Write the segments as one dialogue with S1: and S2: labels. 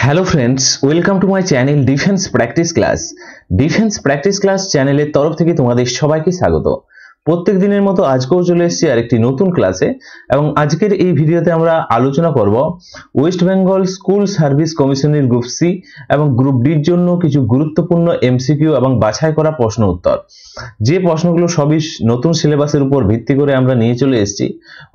S1: Hello friends, welcome to my channel defence practice class. Defence practice class চ্যানেলের তরফ থেকে তোমাদের সবাইকে স্বাগত। প্রত্যেক দিনের মতো আজকেও চলে এসেছি আরেকটি নতুন ক্লাসে, এবং আজকের এই ভিডিওতে আমরা আলোচনা করব ওয়েস্ট বেঙ্গল স্কুল সার্ভিস কমিশনের গ্রুপ সি এবং গ্রুপ ডির জন্য কিছু গুরুত্বপূর্ণ এমসিকিউ এবং বাছাই করা প্রশ্ন উত্তর। যে প্রশ্নগুলো সবই নতুন সিলেবাসের উপর ভিত্তি করে আমরা নিয়ে চলে এসেছি।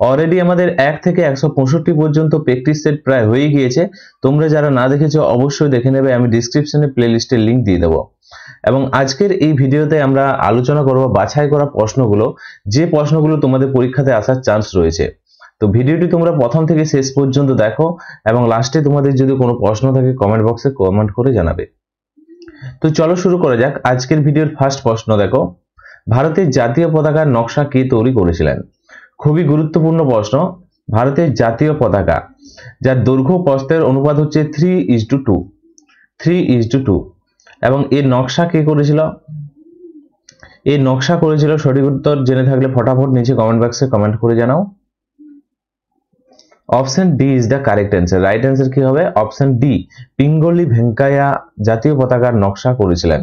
S1: অলরেডি আমাদের 1 থেকে 165 পর্যন্ত প্র্যাকটিস সেট প্রায় হয়ে গিয়েছে। তোমরা যারা না দেখেছো অবশ্যই দেখে নেবে, আমি ডিসক্রিপশনে প্লেলিস্টের লিংক দিয়ে দেবো। এবং আজকের এই ভিডিওতে আমরা আলোচনা করব বাছাই করা প্রশ্নগুলো, যে প্রশ্নগুলো তোমাদের পরীক্ষাতে আসার চান্স রয়েছে। তো ভিডিওটি তোমরা প্রথম থেকে শেষ পর্যন্ত দেখো, এবং লাস্টে তোমাদের যদি কোনো প্রশ্ন থাকে কমেন্ট বক্সে কমেন্ট করে জানাবে। তো চলো শুরু করা যাক। আজকের ভিডিওর ফার্স্ট প্রশ্ন দেখো, ভারতের জাতীয় পতাকার নকশা কে তৈরি করেছিলেন? খুবই গুরুত্বপূর্ণ প্রশ্ন। ভারতের জাতীয় পতাকা, যার দৈর্ঘ্য প্রস্থের অনুপাত হচ্ছে 3:2, এবং এর নকশা কে করেছিল? এর নকশা করেছিল, সঠিক উত্তর জেনে থাকলে ফটাফট নিচে কমেন্ট বক্সে কমেন্ট করে জানাও। Option D is the correct answer. Right answer কি হবে? অপশন ডি, পিঙ্গলি ভেঙ্কাইয়া জাতীয় পতাকার নকশা করেছিলেন।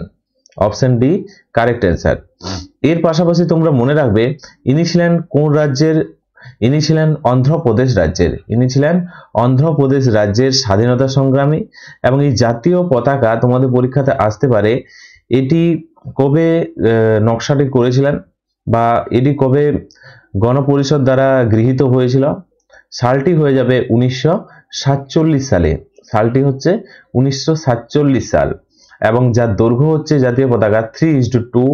S1: Option D correct answer. এর পাশাপাশি তোমরা মনে রাখবে, ইনি ছিলেন কোন রাজ্যের? ইনি ছিলেন অন্ধ্রপ্রদেশ রাজ্যের। ইনি ছিলেন অন্ধ্রপ্রদেশ রাজ্যের স্বাধীনতা সংগ্রামী। এবং এই জাতীয় পতাকা তোমাদের পরীক্ষাতে আসতে পারে, এটি কবে নকশাটি করেছিলেন, বা এটি কবে গণপরিষদ দ্বারা গৃহীত হয়েছিল? সালটি হয়ে যাবে 1947 সালে। সালটি হচ্ছে 1947 সাল। এবং যার দৈর্ঘ্য হচ্ছে জাতীয় পতাকা 3:2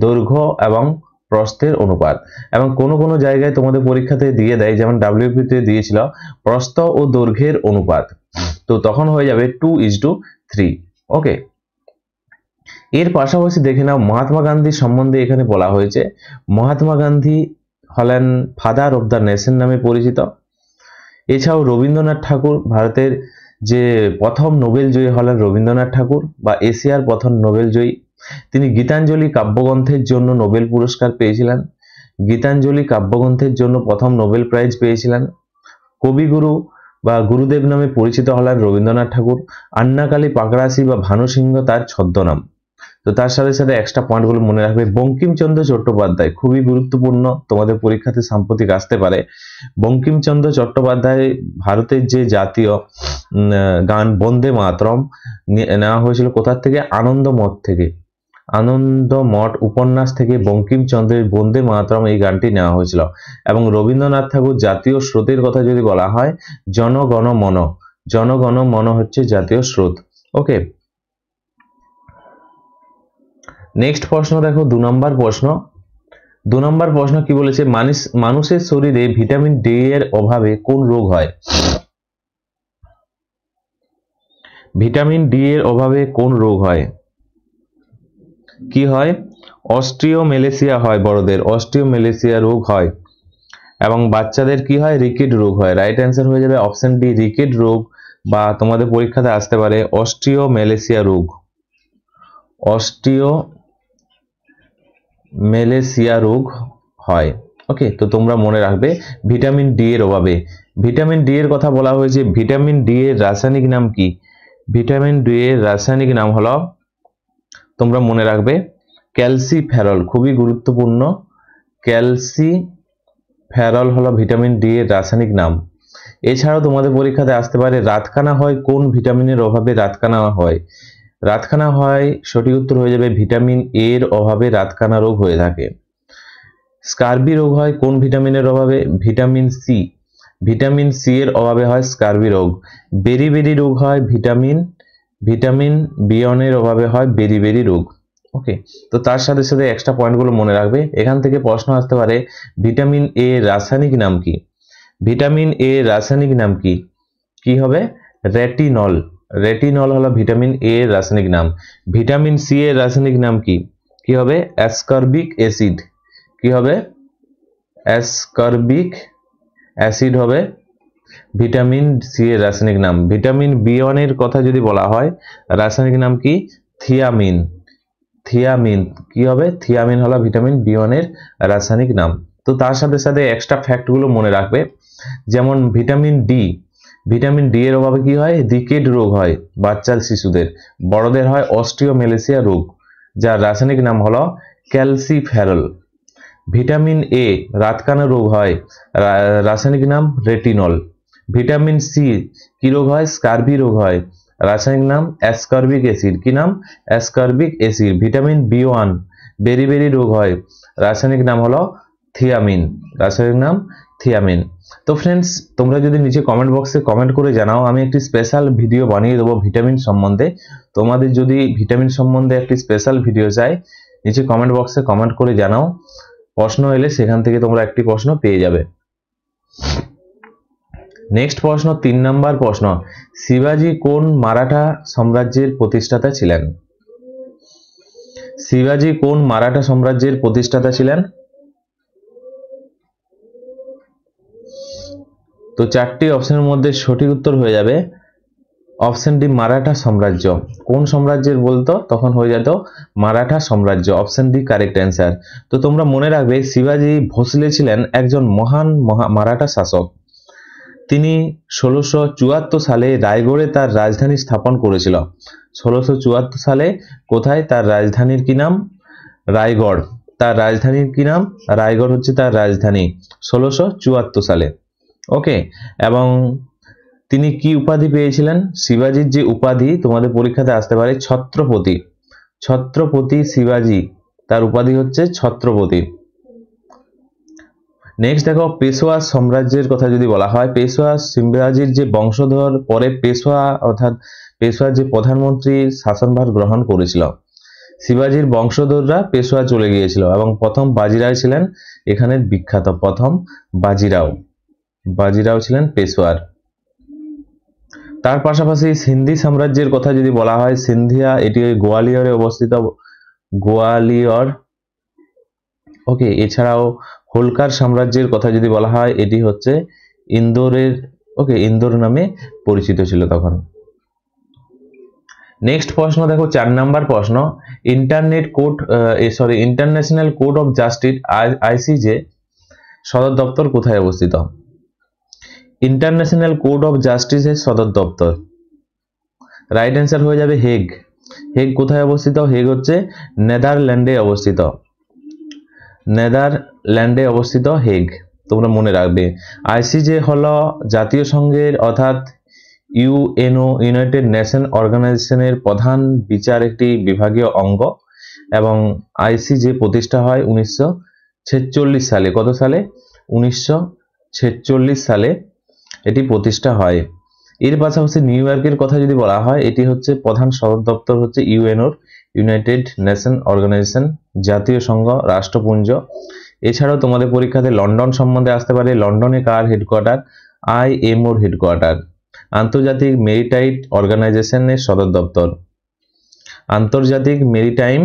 S1: দৈর্ঘ্য এবং প্রস্থের অনুপাত। এবং কোনো কোনো জায়গায় তোমাদের পরীক্ষাতে দিয়ে দেয়, যেমন WP তে দিয়েছিল প্রস্থ ও দৈর্ঘ্যের অনুপাত, তো তখন হয়ে যাবে 2:3। ওকে, এর পাশাপাশি দেখে নাও মহাত্মা গান্ধী সম্বন্ধে এখানে বলা হয়েছে। মহাত্মা গান্ধী হলেন ফাদার অফ দ্য নেশন নামে পরিচিত। এছাড়াও রবীন্দ্রনাথ ঠাকুর, ভারতের যে প্রথম নোবেল জয়ী হলেন রবীন্দ্রনাথ ঠাকুর, বা এশিয়ার প্রথম নোবেল জয়ী। তিনি গীতাঞ্জলি কাব্যগ্রন্থের জন্য নোবেল পুরস্কার পেয়েছিলেন। গীতাঞ্জলি কাব্যগ্রন্থের জন্য প্রথম নোবেল প্রাইজ পেয়েছিলেন। কবিগুরু বা গুরুদেব নামে পরিচিত হলেন রবীন্দ্রনাথ ঠাকুর। আন্নাকালী পাকড়াসি বা ভানু সিংহ তার ছদ্মনাম। তো তার সাথে সাথে এক্সট্রা পয়েন্টগুলো মনে রাখবে। বঙ্কিমচন্দ্র চট্টোপাধ্যায়, খুবই গুরুত্বপূর্ণ, তোমাদের পরীক্ষাতে সাম্প্রতিক আসতে পারে। বঙ্কিমচন্দ্র চট্টোপাধ্যায় ভারতের যে জাতীয় গান বন্দে মাতরম নেওয়া হয়েছিল কোথার থেকে? আনন্দমঠ থেকে। আনন্দমঠ উপন্যাস থেকে বঙ্কিমচন্দ্রের বন্দে মাতরম এই গানটি নেওয়া হয়েছিল। এবং রবীন্দ্রনাথ ঠাকুর জাতীয় স্রোতের কথা যদি বলা হয়, জনগণ মন। জনগণ মন হচ্ছে জাতীয় স্রোত। ওকে, নেক্সট প্রশ্ন দেখো, 2 নম্বর প্রশ্ন। 2 নম্বর প্রশ্ন কি বলেছে? মানুষের শরীরে ভিটামিন ডি এর অভাবে কোন রোগ হয়? ভিটামিন ডি এর অভাবে কোন রোগ হয়? কি হয়? অস্টিওমেলেসিয়া হয়, বড়দের অস্টিওমেলেসিয়া রোগ হয়। এবং বাচ্চাদের কি হয়? রিকেট রোগ হয়। রাইট অ্যান্সার হয়ে যাবে অপশন ডি, রিকেট রোগ, বা তোমাদের পরীক্ষাতে আসতে পারে অস্টিওমেলেসিয়া রোগ। অস্টিওমেলেসিয়া রোগ হয়। ওকে, তো তোমরা মনে রাখবে ভিটামিন ডি এর অভাবে। ভিটামিন ডি এর কথা বলা হয়েছে। ভিটামিন ডি এর রাসায়নিক নাম কি? ভিটামিন ডি এর রাসায়নিক নাম হলো, তোমরা মনে রাখবে, ক্যালসিফেরল। খুবই গুরুত্বপূর্ণ, ক্যালসিফেরল হলো ভিটামিন ডি এর রাসায়নিক নাম। এছাড়াও তোমাদের পরীক্ষাতে আসতে পারে রাতকানা হয় কোন ভিটামিনের অভাবে? রাতকানা হয়, রাতকানা হয়, সঠিক উত্তর হয়ে যাবে ভিটামিন এ এর অভাবে রাতকানা রোগ হয়ে থাকে। স্কারবি রোগ হয় কোন ভিটামিনের অভাবে? Vitamin C. ভিটামিন সি এর অভাবে হয় স্কারবি রোগ। বেরি রোগ হয় ভিটামিন বি1 এর অভাবে হয় বেরি রোগ। ওকে, তো তার সাথে সাথে এক্সট্রা পয়েন্টগুলো মনে রাখবে। এখান থেকে প্রশ্ন আসতে পারে, ভিটামিন এ রাসায়নিক নাম কি? ভিটামিন এ রাসায়নিক নাম কি? কি হবে? রেটিনল। রেটিনল হলো ভিটামিন এ এর রাসায়নিক নাম। ভিটামিন সি এর রাসায়নিক নাম কি? কি হবে? Ascorbic acid. কি হবে? অ্যাসকর্বিক অ্যাসিড হবে ভিটামিন সি এর রাসায়নিক নাম। ভিটামিন বি1 এর কথা যদি বলা হয়, রাসায়নিক নাম কি? থিয়ামিন। থিয়ামিন কি হবে? থিয়ামিন হলো ভিটামিন বি1 এর রাসায়নিক নাম। তো তার সাথে সাথে এক্সট্রা ফ্যাক্টগুলো মনে রাখবে, যেমন ভিটামিন ডি ভিটামিন ডি এর অভাবে কি হয়? রিকেট রোগ হয় বাচ্চা শিশুদের। বড়দের হয় অস্টিওমেলেসিয়া রোগ, যার রাসায়নিক নাম হলো ক্যালসিফেরল। ভিটামিন এ রাতকানা রোগ হয়, রাসায়নিক নাম রেটিনল। ভিটামিন সি কি রোগ হয়? স্কারবি রোগ হয়, রাসায়নিক নাম অ্যাসকর্বিক অ্যাসিড। কি নাম? Ascorbic acid. ভিটামিন বি1 বেরি রোগ হয়, রাসায়নিক নাম হলো থিয়ামিন, রাসায়নিক নাম থিয়ামিন। তো ফ্রেন্ডস, তোমরা যদি নিচে কমেন্ট বক্সে কমেন্ট করে জানাও, আমি একটি স্পেশাল ভিডিও বানিয়ে দেবো ভিটামিন সম্বন্ধে। তোমাদের যদি ভিটামিন সম্বন্ধে একটি স্পেশাল ভিডিও চাই, নিচে কমেন্ট বক্সে কমেন্ট করে জানাও। প্রশ্ন এলে সেখান থেকে তোমরা একটি প্রশ্ন পেয়ে যাবে। নেক্সট প্রশ্ন, 3 নম্বর প্রশ্ন, শিবাজি কোন মারাঠা সাম্রাজ্যের প্রতিষ্ঠাতা ছিলেন? শিবাজি কোন মারাঠা সাম্রাজ্যের প্রতিষ্ঠাতা ছিলেন? তো 4টি অপশনের মধ্যে সঠিক উত্তর হয়ে যাবে অপশন ডি, মারাঠা সাম্রাজ্য। কোন সাম্রাজ্যের বলতো? তখন হয়ে যেত মারাঠা সাম্রাজ্য। Option D correct answer. তো তোমরা মনে রাখবে, শিবাজি ভোসলে ছিলেন একজন মহান মারাঠা শাসক। তিনি 1674 সালে রায়গড়ে তার রাজধানী স্থাপন করেছিল। 1674 সালে কোথায়? তার রাজধানীর কি নাম? রায়গড়। তার রাজধানীর কি নাম? রায়গড় হচ্ছে তার রাজধানী 1674 সালে। ওকে, এবং তিনি কি উপাধি পেয়েছিলেন? শিবাজির যে উপাধি তোমাদের পরীক্ষাতে আসতে পারে ছত্রপতি। ছত্রপতি শিবাজি, তার উপাধি হচ্ছে ছত্রপতি। নেক্সট দেখো, পেশোয়া সাম্রাজ্যের কথা যদি বলা হয়, পেশোয়া শিবাজির যে বংশধর পরে পেশোয়া অর্থাৎ পেশোয়ার যে প্রধানমন্ত্রী শাসনভার গ্রহণ করেছিল, শিবাজির বংশধররা পেশোয়া চলে গিয়েছিল এবং প্রথম বাজিরাও ছিলেন এখানে বিখ্যাত। প্রথম বাজিরাও ছিলেন পেশোয়ার। তার পাশাপাশি সিন্ধি সাম্রাজ্যের কথা যদি বলা হয়, সিন্ধিয়া, এটি গোয়ালিয়রে অবস্থিত, গোয়ালিয়র। ওকে, এছাড়াও হোলকার সাম্রাজ্যের কথা যদি বলা হয়, এটি হচ্ছে ইন্দোরের, ওকে, ইন্দোর নামে পরিচিত ছিল তখন। নেক্সট প্রশ্ন দেখো, 4 নম্বর প্রশ্ন, international court of justice ICJ সদর দপ্তর কোথায় অবস্থিত? ইন্টারন্যাশনাল কোর্ট অফ জাস্টিসের সদর দপ্তর রাইট অ্যান্সার হয়ে যাবে হেগ। হেগ কোথায় অবস্থিত? হেগ হচ্ছে নেদারল্যান্ডে অবস্থিত। নেদারল্যান্ডে অবস্থিত হেগ, তোমরা মনে রাখবে। আইসিজে হলো জাতীয় সংঘের অর্থাৎ ইউএনও, ইউনাইটেড নেশন অর্গানাইজেশনের প্রধান বিচার একটি বিভাগীয় অঙ্গ, এবং আইসিজে প্রতিষ্ঠা হয় 1946 সালে। কত সালে? 1946 সালে এটি প্রতিষ্ঠা হয়। এর পাশাপাশি নিউ ইয়র্কের কথা যদি বলা হয়, এটি হচ্ছে প্রধান সদর দপ্তর হচ্ছে ইউএনওর, ইউনাইটেড নেশন অর্গানাইজেশন, জাতীয় সংঘ, রাষ্ট্রপুঞ্জ। এছাড়াও তোমাদের পরীক্ষাতে লন্ডন সম্বন্ধে আসতে পারে। লন্ডনে কার হেডকোয়ার্টার? আইএমওর হেডকোয়ার্টার। আন্তর্জাতিক মেরিটাইম অর্গানাইজেশনের সদর দপ্তর, আন্তর্জাতিক মেরিটাইম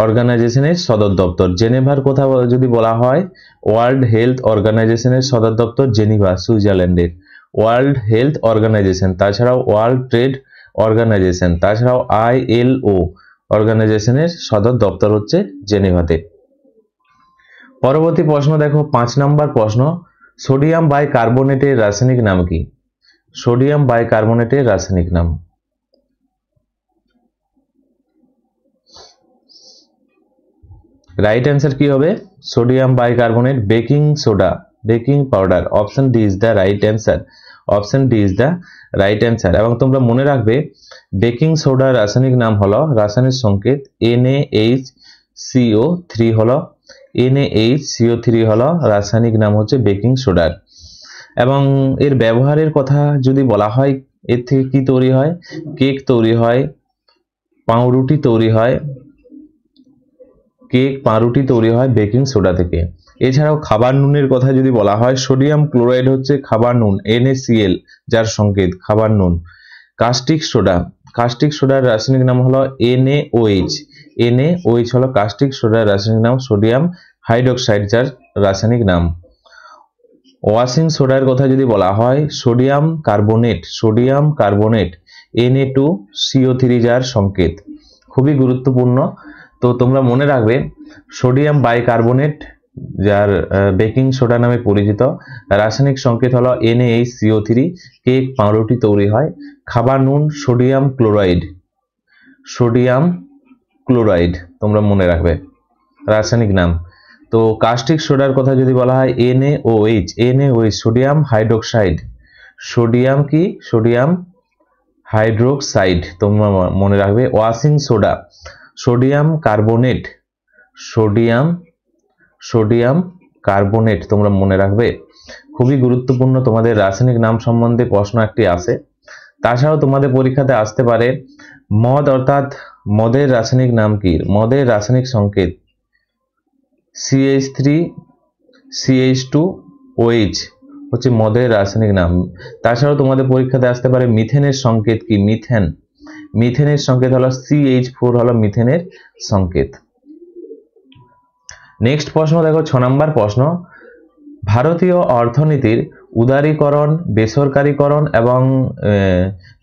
S1: অর্গানাইজেশনের সদর দপ্তর। জেনেভার কথা যদি বলা হয়, ওয়ার্ল্ড হেলথ অর্গানাইজেশনের সদর দপ্তর জেনিভা, সুইজারল্যান্ডের। ওয়ার্ল্ড হেলথ অর্গানাইজেশন, তাছাড়াও ওয়ার্ল্ড ট্রেড অর্গানাইজেশন, তাছাড়াও আইএলও অর্গানাইজেশনের সদর দপ্তর হচ্ছে জেনেভাতে। পরবর্তী প্রশ্ন দেখো, 5 নম্বর প্রশ্ন, সোডিয়াম বাইকার্বনেটের রাসায়নিক নাম কি? সোডিয়াম বাইকার্বনেটের রাসায়নিক নাম। রাইট অ্যান্সার কি হবে? Sodium bicarbonate baking soda, baking powder. Option D is the right answer. Option D is the right answer. এবং তোমরা মনে রাখবে, বেকিং সোডার রাসায়নিক নাম হলো, রাসায়নিক সংকেত NaHCO3 হলো, NaHCO3 হলো রাসায়নিক নাম হচ্ছে বেকিং সোডার। এবং এর ব্যবহারের কথা যদি বলা হয়, এর থেকে কি তৈরি হয়? কেক তৈরি হয়, পাউরুটি তৈরি হয়, কেক পাউরুটি তৈরি হয় বেকিং সোডা থেকে। এছাড়াও খাবার নুনের কথা যদি বলা হয়, সোডিয়াম ক্লোরাইড হচ্ছে খাবার নুন, NaCl যার সংকেত খাবার নুন। কাস্টিক সোডা, কাস্টিক সোডার রাসায়নিক নাম হলো NaOH। NaOH হলো কাস্টিক সোডার রাসায়নিক নাম। সোডিয়াম হাইড্রোক্সাইড যার রাসায়নিক নাম। ওয়াশিং সোডার কথা যদি বলা হয়, sodium carbonate, sodium carbonate Na2CO3 যার সংকেত। খুবই গুরুত্বপূর্ণ। তো তোমরা মনে রাখবে, সোডিয়াম বাইকার্বনেট যার বেকিং সোডা নামে পরিচিত। রাসায়নিক সংকেত হলো NaHCO3। কেক পাউরুটি তৈরি হয়। খাবার নুন সোডিয়াম ক্লোরাইড, সোডিয়াম ক্লোরাইড তোমরা মনে রাখবে রাসায়নিক নাম। তো কাস্টিক সোডার কথা যদি বলা হয় NaOH, NaOH sodium hydroxide, sodium কি সোডিয়াম হাইড্রোক্সাইড তোমরা মনে রাখবে। Washing soda sodium carbonate, sodium carbonate তোমরা মনে রাখবে। খুবই গুরুত্বপূর্ণ, তোমাদের রাসায়নিক নাম সম্বন্ধে প্রশ্ন একটি আসে। তাছাড়াও তোমাদের পরীক্ষাতে আসতে পারে মদ অর্থাৎ মদের রাসায়নিক নাম কি? মদের রাসায়নিক সংকেত CH3CH2OH হচ্ছে মদের রাসায়নিক নাম। তাছাড়াও তোমাদের পরীক্ষাতে আসতে পারে মিথেনের সংকেত কি? মিথেন, মিথেনের সংকেত হলো CH4 হলো মিথেনের সংকেত। নেক্সট প্রশ্ন দেখো 6 নম্বর প্রশ্ন, ভারতীয় অর্থনীতির উদারীকরণ, বেসরকারীকরণ এবং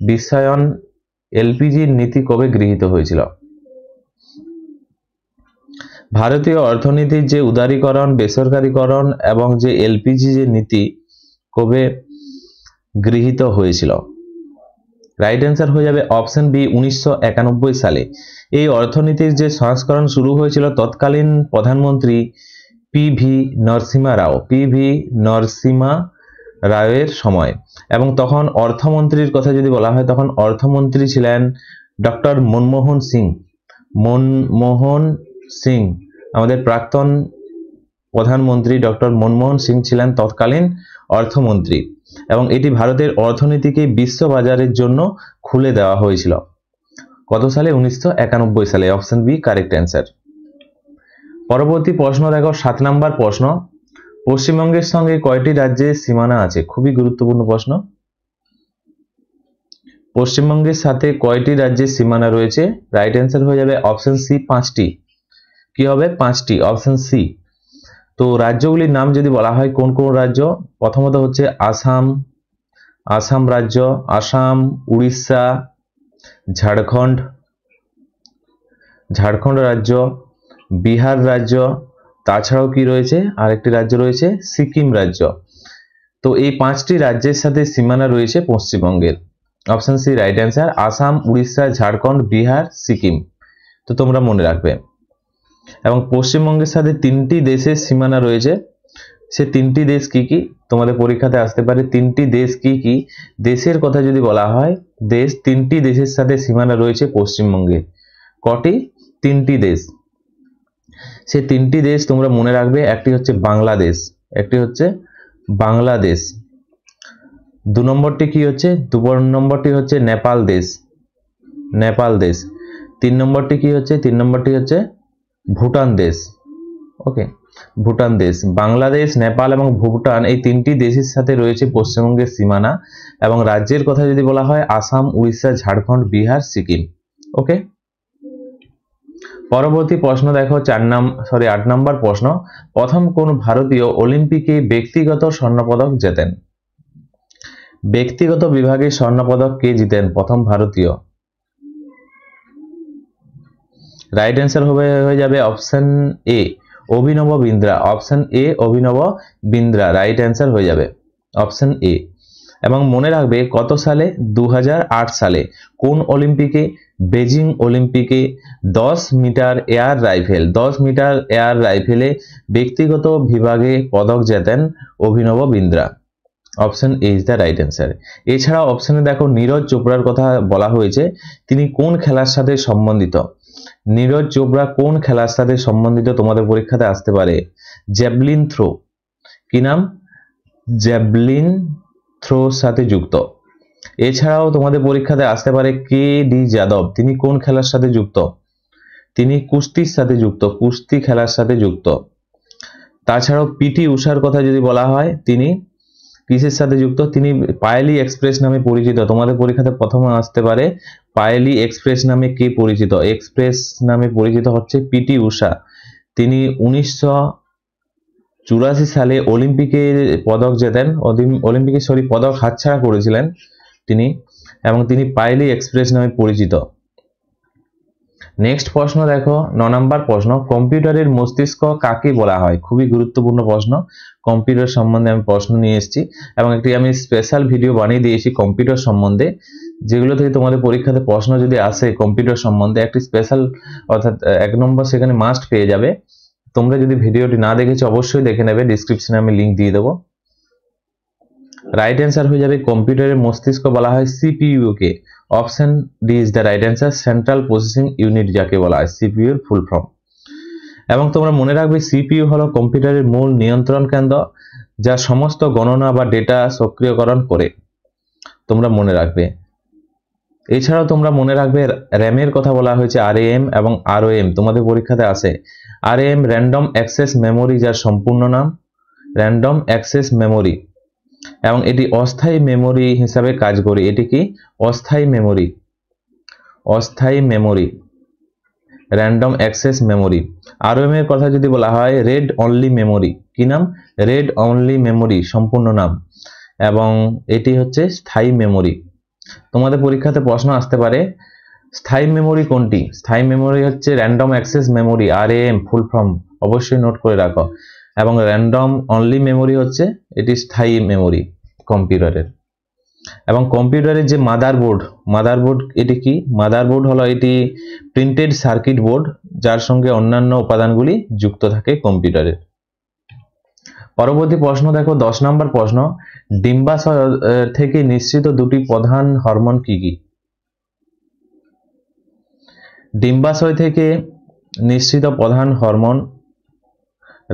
S1: বিশ্বায়ন এলপিজির নীতি কবে গৃহীত হয়েছিল? ভারতীয় অর্থনীতির যে উদারীকরণ, বেসরকারীকরণ এবং যে এলপিজি যে নীতি কবে গৃহীত হয়েছিল? রাইট অ্যান্সার হয়ে যাবে অপশন বি 1991 সালে। এই অর্থনীতির যে সংস্করণ শুরু হয়েছিল তৎকালীন প্রধানমন্ত্রী পিভি নরসিমহা রাওয়ের সময়, এবং তখন অর্থমন্ত্রীর কথা যদি বলা হয় তখন অর্থমন্ত্রী ছিলেন ডক্টর মনমোহন সিং। আমাদের প্রাক্তন প্রধানমন্ত্রী ডক্টর মনমোহন সিং ছিলেন তৎকালীন অর্থমন্ত্রী, এবং এটি ভারতের অর্থনীতিকে বিশ্ব বাজারের জন্য খুলে দেওয়া হয়েছিল। কত সালে? 1991 সালে। Option B correct answer. পরবর্তী প্রশ্ন দেখো 7 নম্বর প্রশ্ন, পশ্চিমবঙ্গের সঙ্গে কয়টি রাজ্যের সীমানা আছে? খুবই গুরুত্বপূর্ণ প্রশ্ন। পশ্চিমবঙ্গের সাথে কয়টি রাজ্যের সীমানা রয়েছে? রাইট অ্যান্সার হয়ে যাবে অপশন সি 5টি। কি হবে? 5টি, অপশন সি। তো রাজ্যগুলির নাম যদি বলা হয় কোন কোন রাজ্য, প্রথমত হচ্ছে আসাম রাজ্য, আসাম, উড়িষ্যা, ঝাড়খণ্ড রাজ্য, বিহার রাজ্য, তাছাড়াও কি রয়েছে আরেকটি রাজ্য রয়েছে সিকিম রাজ্য। তো এই 5টি রাজ্যের সাথে সীমানা রয়েছে পশ্চিমবঙ্গের। Option C right answer, Assam, Orissa, Jharkhand, Bihar, Sikkim. তো তোমরা মনে রাখবে। এবং পশ্চিমবঙ্গের সাথে 3টি দেশের সীমানা রয়েছে। সে 3টি দেশ কি কি? তোমাদের পরীক্ষাতে আসতে পারে 3টি দেশ কি কি? দেশের কথা যদি বলা হয়, 3টি দেশের সাথে সীমানা রয়েছে পশ্চিমবঙ্গে। কটি? 3টি দেশ। সে 3টি দেশ তোমরা মনে রাখবে। একটি হচ্ছে বাংলাদেশ, 2 নম্বরটি কি হচ্ছে? 2 নম্বরটি হচ্ছে নেপাল দেশ। 3 নম্বরটি কি হচ্ছে? 3 নম্বরটি হচ্ছে ভুটান দেশ। ওকে, ভুটান দেশ। বাংলাদেশ, নেপাল এবং ভুটান এই 3টি দেশের সাথে রয়েছে পশ্চিমবঙ্গের সীমানা। এবং রাজ্যের কথা যদি বলা হয় আসাম, উড়িষ্যা, ঝাড়খণ্ড, বিহার, সিকিম। ওকে, পরবর্তী প্রশ্ন দেখো 8 নম্বর প্রশ্ন, প্রথম কোন ভারতীয় অলিম্পিকে ব্যক্তিগত স্বর্ণপদক জেতেন? ব্যক্তিগত বিভাগে স্বর্ণপদক কে জিতেন? প্রথম ভারতীয়। রাইট অ্যান্সার হয়ে যাবে অপশন এ অভিনব বিন্দ্রা। অপশন এ অভিনব বিন্দ্রা রাইট অ্যান্সার হয়ে যাবে অপশন এ। এবং মনে রাখবে কত সালে? 2008 সালে। কোন অলিম্পিকে? বেজিং অলিম্পিকে 10 মিটার এয়ার রাইফেলে ব্যক্তিগত বিভাগে পদক জেতেন অভিনব Bindra. Option A is the right answer. এছাড়া অপশনে দেখো নীরজ চোপড়ার কথা বলা হয়েছে। তিনি কোন খেলার সাথে সম্বন্ধিত? নীরজ চোপড়া কোন খেলার সাথে সম্বন্ধিত? তোমাদের পরীক্ষাতে আসতে পারে জ্যাভলিন থ্রো। কি নাম? জ্যাভলিন থ্রোর সাথে যুক্ত। এছাড়াও তোমাদের পরীক্ষাতে আসতে পারে KD যাদব। তিনি কোন খেলার সাথে যুক্ত? তিনি কুস্তির সাথে যুক্ত, কুস্তি খেলার সাথে যুক্ত। তাছাড়াও PT উষার কথা যদি বলা হয় তিনি কিসের সাথে যুক্ত? তিনি পায়েলি এক্সপ্রেস নামে পরিচিত। তোমাদের পরীক্ষাতে প্রথমে আসতে পারে পায়েলি এক্সপ্রেস নামে কে পরিচিত? এক্সপ্রেস নামে পরিচিত হচ্ছে PT উষা। তিনি 1984 সালে অলিম্পিকে পদক জেতেন। পদক হাতছাড়া করেছিলেন তিনি, এবং তিনি পায়েলি এক্সপ্রেস নামে পরিচিত। নেক্সট প্রশ্ন দেখো 9 নম্বর প্রশ্ন, কম্পিউটারের মস্তিষ্ক কাকে বলা হয়? খুবই গুরুত্বপূর্ণ প্রশ্ন। কম্পিউটার সম্বন্ধে আমি প্রশ্ন নিয়ে এসেছি এবং একটি আমি স্পেশাল ভিডিও বানিয়ে দিয়েছি কম্পিউটার সম্বন্ধে, যেগুলো থেকে তোমাদের পরীক্ষাতে প্রশ্ন যদি আসে কম্পিউটার সম্বন্ধে একটি স্পেশাল অর্থাৎ 1 নম্বর সেখানে মাস্ট পেয়ে যাবে। তোমরা যদি ভিডিওটি না দেখেছো অবশ্যই দেখে নেবে, ডেসক্রিপশনে আমি লিংক দিয়ে দেবো। রাইট অ্যান্সার হয়ে যাবে কম্পিউটারের মস্তিষ্ক বলা হয় CPU K. Option D is the right answer, central processing unit যাকে বলা হয়, সিপিইউ এর ফুল ফর্ম। এবং তোমরা মনে রাখবে সিপিইউ হলো কম্পিউটারের মূল নিয়ন্ত্রণ কেন্দ্র, যা সমস্ত গণনা বা ডেটা সক্রিয়করণ করে। তোমরা মনে রাখবে। এছাড়াও তোমরা মনে রাখবে র্যামের কথা বলা হয়েছে আরএএম এবং আরওএম, তোমাদের পরীক্ষাতে আসে। আরএএম র্যান্ডম অ্যাক্সেস মেমোরি, যার সম্পূর্ণ নাম র্যান্ডম অ্যাক্সেস মেমোরি, এবং এটি অস্থায়ী মেমোরি হিসাবে কাজ করে। এটি কি? অস্থায়ী মেমোরি, অস্থায়ী মেমোরি, র্যান্ডম অ্যাক্সেস মেমোরি। আরওএম এর কথা যদি বলা হয় রেড অনলি মেমোরি, কি নাম? রেড অনলি মেমোরি সম্পূর্ণ নাম, এবং এটি হচ্ছে স্থায়ী মেমোরি। তোমাদের পরীক্ষাতে প্রশ্ন আসতে পারে স্থায়ী মেমোরি কোনটি? স্থায়ী মেমোরি হচ্ছে random access memory, RAM full form অবশ্যই নোট করে রাখো। এবং র্যান্ডম অনলি মেমোরি হচ্ছে এটি স্থায়ী মেমোরি কম্পিউটারের। এবং কম্পিউটারের যে মাদারবোর্ড এটি কি? মাদারবোর্ড হলো এটি প্রিন্টেড সার্কিট বোর্ড, যার সঙ্গে অন্যান্য উপাদানগুলি যুক্ত থাকে কম্পিউটারের। পরবর্তী প্রশ্ন দেখো 10 নম্বর প্রশ্ন, ডিম্বাশয় থেকে নিঃসৃত দুটি প্রধান হরমোন কি কি? ডিম্বাশয় থেকে নিঃসৃত প্রধান হরমোন,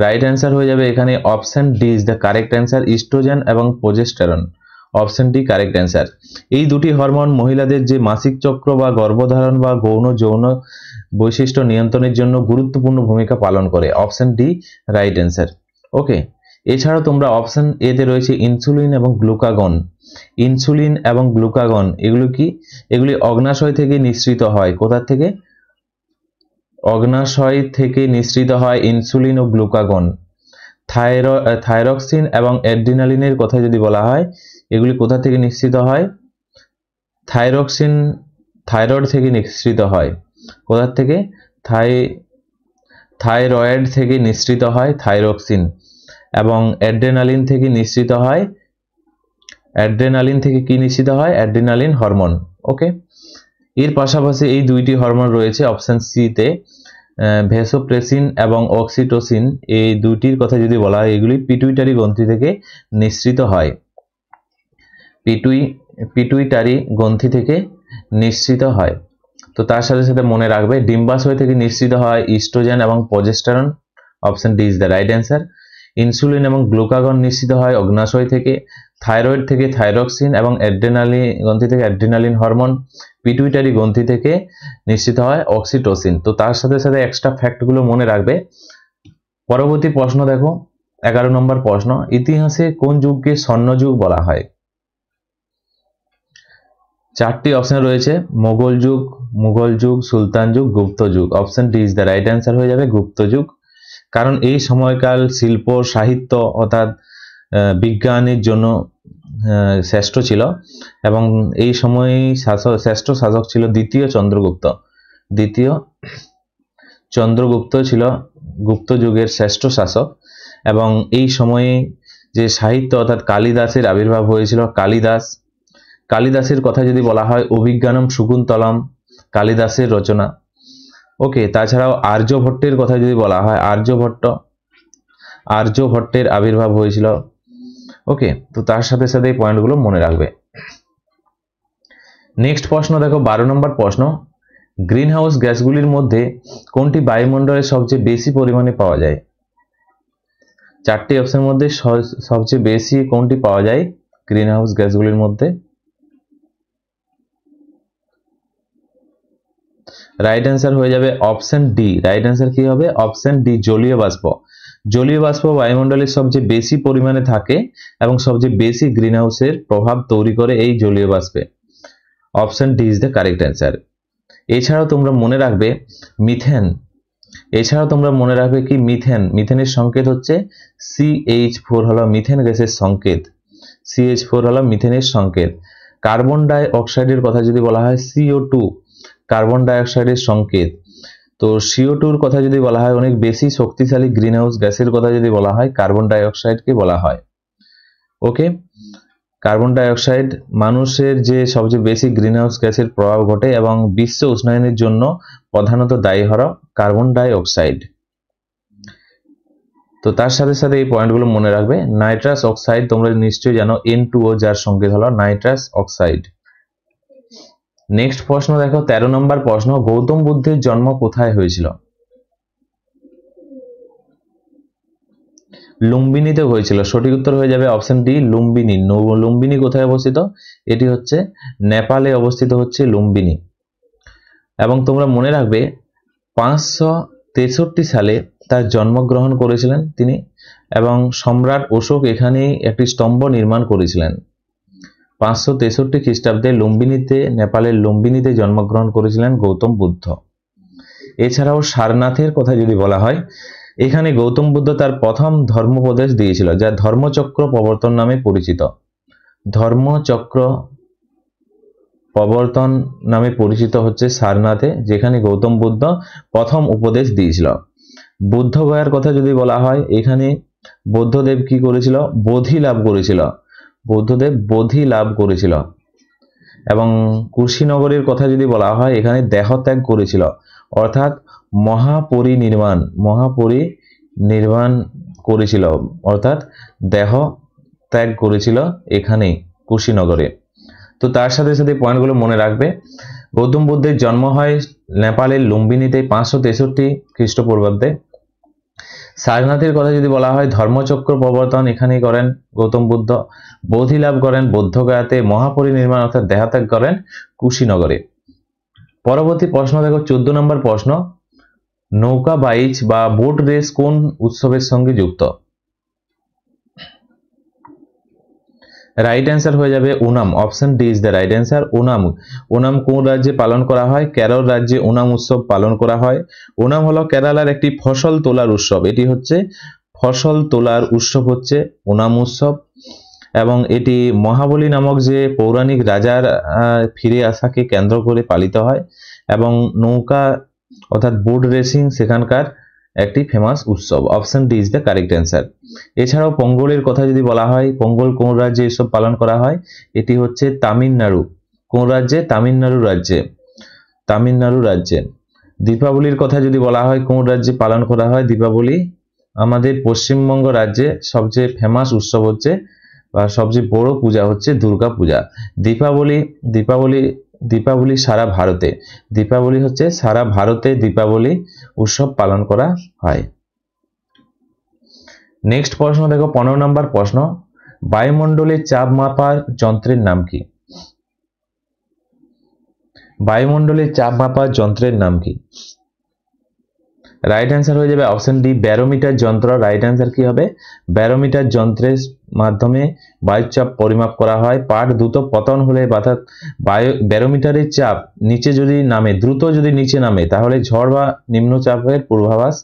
S1: রাইট অ্যান্সার হয়ে যাবে এখানে option D is the correct answer, oestrogen এবং progesterone. Option D correct answer. এই দুটি হরমোন মহিলাদের যে মাসিক চক্র বা গর্ভধারণ বা গৌণ যৌন বৈশিষ্ট্য নিয়ন্ত্রণের জন্য গুরুত্বপূর্ণ ভূমিকা পালন করে। Option D right answer. Okay, এছাড়াও তোমরা অপশন এ তে রয়েছে ইনসুলিন এবং গ্লুকাগন। ইনসুলিন এবং গ্লুকাগন এগুলো কি? এগুলি অগ্নাশয় থেকে নিঃসৃত হয়। কোথা থেকে? অগ্নাশয় থেকে নিঃসৃত হয় ইনসুলিন ও গ্লুকাগন। থাইরক্সিন এবং অ্যাড্রিনালিনের কথা যদি বলা হয়, এগুলি কোথা থেকে নিঃসৃত হয়? থাইরক্সিন থাইরয়েড থেকে নিঃসৃত হয়। কোথা থেকে? থাইরয়েড থেকে নিঃসৃত হয় থাইরক্সিন, এবং অ্যাড্রেনালিন থেকে নিঃসৃত হয়, অ্যাড্রেনালিন থেকে কি নিঃসৃত হয়? Adrenaline hormone. ওকে, এর পাশাপাশি এই দুইটি হরমোন রয়েছে অপশন সি তে, ভ্যাসোপ্রেসিন এবং অক্সিটোসিন। এই দুইটির কথা যদি বলা হয়, এগুলি পিটুইটারি গ্রন্থি থেকে নিঃসৃত হয়। পিটুইটারি গ্রন্থি থেকে নিঃসৃত হয়। তো তার সাথে সাথে মনে রাখবে ডিম্বাশয় থেকে নিঃসৃত হয় ইস্ট্রোজেন এবং progesterone. Option D is the right answer. Insulin এবং গ্লুকাগন নিঃসৃত হয় অগ্নাশয় থেকে। থাইরয়েড থেকে থাইরক্সিন এবং অ্যাড্রেনালিন গ্রন্থি থেকে অ্যাড্রিনালিন হরমোন। পিটুইটারি গ্রন্থি থেকে নিঃসৃত হয় অক্সিটোসিন। তো তার সাথে সাথে এক্সট্রা ফ্যাক্টগুলো মনে রাখবে। পরবর্তী প্রশ্ন দেখো 11 নম্বর প্রশ্ন, ইতিহাসে কোন যুগকে স্বর্ণযুগ বলা হয়? চারটি অপশন রয়েছে, মোগল যুগ, সুলতান যুগ, গুপ্ত যুগ। Option D is the right answer হয়ে যাবে গুপ্ত যুগ। কারণ এই সময়কাল শিল্প, সাহিত্য অর্থাৎ বিজ্ঞানের জন্য শ্রেষ্ঠ ছিল, এবং এই সময়ে শ্রেষ্ঠ শাসক ছিল দ্বিতীয় চন্দ্রগুপ্ত ছিল গুপ্ত যুগের শ্রেষ্ঠ শাসক। এবং এই সময়ে যে সাহিত্য অর্থাৎ কালিদাসের আবির্ভাব হয়েছিল। কালিদাসের কথা যদি বলা হয় অভিজ্ঞানম শকুন্তলম, কালিদাসের রচনা। ওকে, তাছাড়াও আর্যভট্টের কথা যদি বলা হয় আর্যভট্টের আবির্ভাব হয়েছিল। ওকে, তো তার সাথে সাথে এই পয়েন্টগুলো মনে রাখবে। নেক্সট প্রশ্ন দেখো 12 নম্বর প্রশ্ন, গ্রিনহাউস গ্যাসগুলির মধ্যে কোনটি বায়ুমণ্ডলে সবচেয়ে বেশি পরিমাণে পাওয়া যায়? চারটি অপশনের মধ্যে সবচেয়ে বেশি কোনটি পাওয়া যায় গ্রিনহাউস গ্যাসগুলির মধ্যে? রাইট অ্যান্সার হয়ে যাবে অপশন ডি। রাইট অ্যান্সার কি হবে? অপশন ডি, জলীয় বাষ্প। জলীয় বাষ্প বায়ুমণ্ডলে সবচেয়ে বেশি পরিমাণে থাকে এবং সবচেয়ে বেশি গ্রিনহাউসের প্রভাব তৈরি করে এই জলীয় বাষ্পে। Option D is the correct answer. এছাড়াও তোমরা মনে রাখবে কি মিথেনের সংকেত হচ্ছে CH4, হলো মিথেন গ্যাসের সংকেত। CH4 হলো মিথেনের সংকেত। কার্বন ডাই অক্সাইডের কথা যদি বলা হয় CO2, কার্বন ডাই অক্সাইডের সংকেত। তো CO2 কথা যদি বলা হয়, অনেক বেশি শক্তিশালী গ্রিন হাউস গ্যাসের কথা যদি বলা হয়, কার্বন ডাই অক্সাইডকে বলা হয়। ওকে, কার্বন ডাই অক্সাইড মানুষের যে সবচেয়ে বেশি গ্রিন হাউস গ্যাসের প্রভাব ঘটে এবং বিশ্ব উষ্ণায়নের জন্য প্রধানত দায়ী হলো কার্বন ডাই অক্সাইড। তো তার সাথে সাথে এই পয়েন্টগুলো মনে রাখবে। নাইট্রাস অক্সাইড তোমরা নিশ্চয়ই জানো, N2O, যার সংকেত হলো নাইট্রাস অক্সাইড। নেক্সট প্রশ্ন দেখো, 13 নম্বর প্রশ্ন, গৌতম বুদ্ধের জন্ম কোথায় হয়েছিল? লুম্বিনীতে হয়েছিল। সঠিক উত্তর হয়ে যাবে অপশন ডি, লুম্বিনী। লুম্বিনী কোথায় অবস্থিত? এটি হচ্ছে নেপালে অবস্থিত হচ্ছে লুম্বিনী। এবং তোমরা মনে রাখবে 563 সালে তার জন্মগ্রহণ করেছিলেন তিনি, এবং সম্রাট অশোক এখানেই একটি স্তম্ভ নির্মাণ করেছিলেন। 563 খ্রিস্টাব্দে লুম্বিনীতে, নেপালের লুম্বিনীতে জন্মগ্রহণ করেছিলেন গৌতম বুদ্ধ। এছাড়াও সারনাথের কথা যদি বলা হয়, এখানে গৌতম বুদ্ধ তার প্রথম ধর্মোপদেশ দিয়েছিল, যা ধর্মচক্র প্রবর্তন নামে পরিচিত। ধর্মচক্র প্রবর্তন নামে পরিচিত হচ্ছে সারনাথে, যেখানে গৌতম বুদ্ধ প্রথম উপদেশ দিয়েছিল। বুদ্ধগয়ার কথা যদি বলা হয়, এখানে বুদ্ধদেব কি করেছিল? বোধি লাভ করেছিল। বুদ্ধদেব বোধি লাভ করেছিল। এবং কুশীনগরের কথা যদি বলা হয়, এখানে দেহত্যাগ করেছিল, অর্থাৎ মহাপরিনির্বাণ করেছিল, অর্থাৎ দেহ ত্যাগ করেছিল এখানে কুশীনগরে। তো তার সাথে সাথে পয়েন্টগুলো মনে রাখবে। গৌতম বুদ্ধের জন্ম হয় নেপালের লুম্বিনীতে 563 খ্রিস্টপূর্বাব্দে। সারনাথের কথা যদি বলা হয়, ধর্মচক্র প্রবর্তন এখানেই করেন গৌতম বুদ্ধ। বোধি লাভ করেন বুদ্ধগয়াতে। মহাপরিনির্বাণ অর্থাৎ দেহত্যাগ করেন কুশীনগরে। পরবর্তী প্রশ্ন দেখো, 14 নম্বর প্রশ্ন, নৌকা বাইচ বা বোট রেস কোন উৎসবের সঙ্গে যুক্ত? রাইট অ্যান্সার হয়ে যাবে Onam. Option D is the right answer, Onam. Onam কোন রাজ্যে পালন করা হয়? কেরল রাজ্যে ওনাম উৎসব পালন করা হয়। ওনাম হলো কেরালার একটি ফসল তোলার উৎসব। এটি হচ্ছে ফসল তোলার উৎসব, হচ্ছে ওনাম উৎসব। এবং এটি মহাবলী নামক যে পৌরাণিক রাজার ফিরে আসাকে কেন্দ্র করে পালিত হয়। এবং নৌকা অর্থাৎ বোট রেসিং সেখানকার একটি ফেমাস উৎসব। Option D is the correct answer. এছাড়াও পোঙ্গলের কথা যদি বলা হয়, পোঙ্গল কোন রাজ্যে এসব পালন করা হয়? এটি হচ্ছে তামিলনাড়ু। কোন রাজ্যে? তামিলনাড়ু রাজ্যে। তামিলনাড়ু রাজ্যে। দীপাবলির কথা যদি বলা হয়, কোন রাজ্যে পালন করা হয় দীপাবলি? আমাদের পশ্চিমবঙ্গ রাজ্যে সবচেয়ে ফেমাস উৎসব হচ্ছে বা সবচেয়ে বড় পূজা হচ্ছে দুর্গা পূজা। দীপাবলি সারা ভারতে, দীপাবলি হচ্ছে সারা ভারতে দীপাবলি উৎসব পালন করা হয়। নেক্সট প্রশ্ন দেখো, 15 নম্বর প্রশ্ন, বায়ুমণ্ডলের চাপ মাপার যন্ত্রের নাম কি? বায়ুমণ্ডলের চাপ মাপার যন্ত্রের নাম কি? রাইট অ্যান্সার হয়ে যাবে অপশন ডি, ব্যারোমিটার যন্ত্র। রাইট অ্যান্সার কি হবে? ব্যারোমিটার যন্ত্রের মাধ্যমে বায়ুচাপ পরিমাপ করা হয়। পাট দ্রুত পতন হলে অর্থাৎ ব্যারোমিটারের চাপ নিচে যদি নামে, দ্রুত যদি নিচে নামে, তাহলে ঝড় বা নিম্নচাপের পূর্বাভাস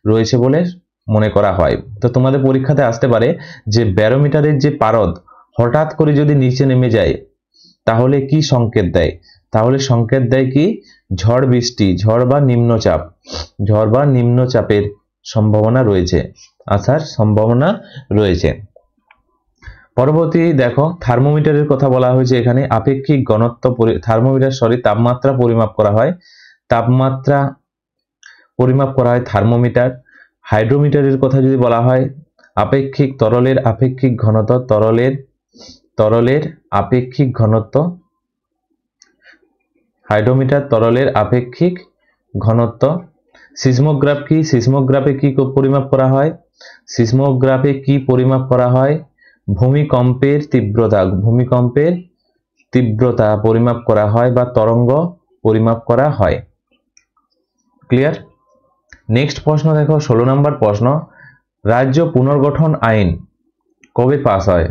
S1: রয়েছে বলে মনে করা হয়। তো তোমাদের পরীক্ষাতে আসতে পারে যে ব্যারোমিটারের যে পারদ হঠাৎ করে যদি নিচে নেমে যায়, তাহলে কি সংকেত দেয়? তাহলে সংকেত দেয় কি? ঝড় বৃষ্টি, ঝড় বা নিম্নচাপের সম্ভাবনা রয়েছে, আসার সম্ভাবনা রয়েছে। পরবর্তী দেখো, থার্মোমিটারের কথা বলা হয়েছে এখানে। আপেক্ষিক ঘনত্ব তাপমাত্রা পরিমাপ করা হয়। তাপমাত্রা পরিমাপ করা হয় থার্মোমিটার। হাইড্রোমিটারের কথা যদি বলা হয়, আপেক্ষিক তরলের আপেক্ষিক ঘনত্ব, তরলের আপেক্ষিক ঘনত্ব। হাইড্রোমিটার তরলের আপেক্ষিক ঘনত্ব। সিসমোগ্রাফ কি? সিসমোগ্রাফে কি পরিমাপ করা হয়? সিসমোগ্রাফে কি পরিমাপ করা হয়? ভূমিকম্পের তীব্রতা পরিমাপ করা হয় বা তরঙ্গ পরিমাপ করা হয়। ক্লিয়ার? নেক্সট প্রশ্ন দেখো, 16 নম্বর প্রশ্ন, রাজ্য পুনর্গঠন আইন কবে পাস হয়?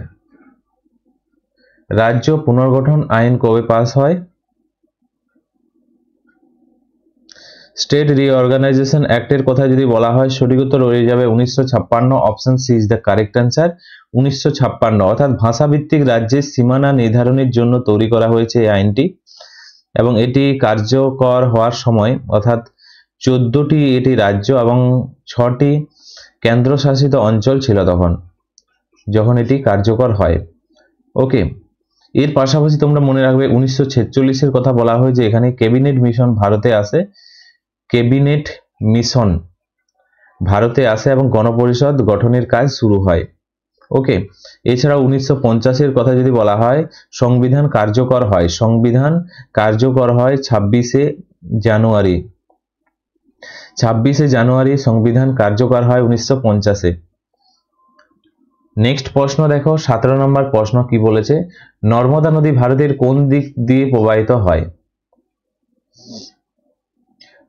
S1: রাজ্য পুনর্গঠন আইন কবে পাস হয়? স্টেট রিঅর্গানাইজেশন অ্যাক্টের কথা যদি বলা হয়, সঠিক উত্তর হয়ে যাবে 1956। Option C is the correct answer, 1956। অর্থাৎ ভাষাভিত্তিক রাজ্যের সীমানা নির্ধারণের জন্য তৈরি করা হয়েছে এই আইনটি। এবং এটি কার্যকর হওয়ার সময় অর্থাৎ 14টি এটি রাজ্য এবং 6টি কেন্দ্রশাসিত অঞ্চল ছিল তখন, যখন এটি কার্যকর হয়। ওকে, এর পাশাপাশি তোমরা মনে রাখবে 1946-এর কথা বলা হয় যে এখানে ক্যাবিনেট মিশন ভারতে আসে, ক্যাবিনেট মিশন ভারতে আসে এবং গণপরিষদ গঠনের কাজ শুরু হয়। ওকে, এছাড়াও 1950-এর কথা যদি বলা হয়, সংবিধান কার্যকর হয়, সংবিধান কার্যকর হয় 26শে জানুয়ারি, 26শে জানুয়ারি সংবিধান কার্যকর হয় 1950-এ। নেক্সট প্রশ্ন দেখো, 17 নম্বর প্রশ্ন কি বলেছে, নর্মদা নদী ভারতের কোন দিক দিয়ে প্রবাহিত হয়?